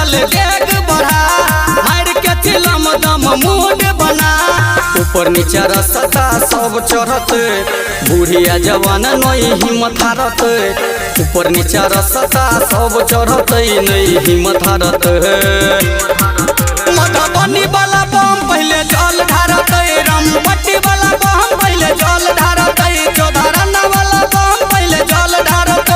चल डेग बढ़ा मार के चिलम दम मूड बना। ऊपर नीचे रसता सब चढ़त बुढ़िया जवान नई हिम्मत हारत। ऊपर नीचे रसता सब चढ़त नई हिम्मत हारत। मधुबनी वाला बम पहले जल ढारत रामपट्टी वाला बम पहले जल ढारत चौधारना वाला बम पहले जल ढारत।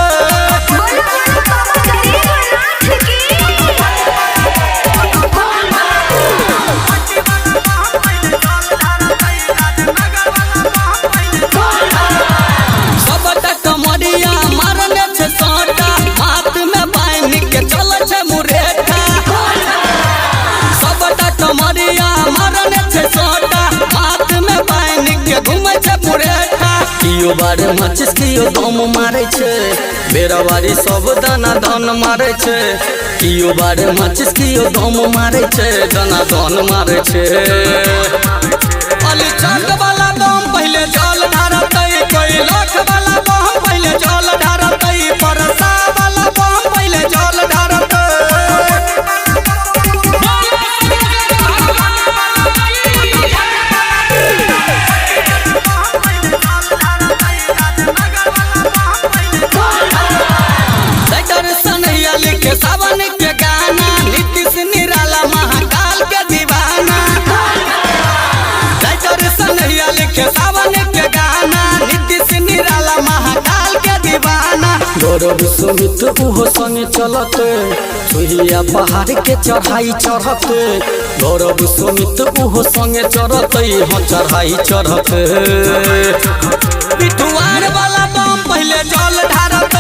कियो बारे माचिस कियो दम मारे छे बेरावारी सब दाना धन मारे छे। कियो बारे माचिस कियो दम मारे छे दाना धन मारे छे। अली चाक वाला बम पहले जल ढारत कोई लाख वाला बम पहले जल ढारत परसा वाला बम पहले जल ढारत। सावन के गाना नीतीश निराला महाकाल के दीवाना। लिखे सावन के गाना नीतीश निराला महाकाल के दीवाना। गौरव सुमित उहो संगे चलत सुहिया पहाड़ के चढ़ाई चढ़त। गौरव सुमित उहो संगे चढ़त हाँ चढ़ाई चढ़त। पिठुआर वाला बम पहले जल ढारत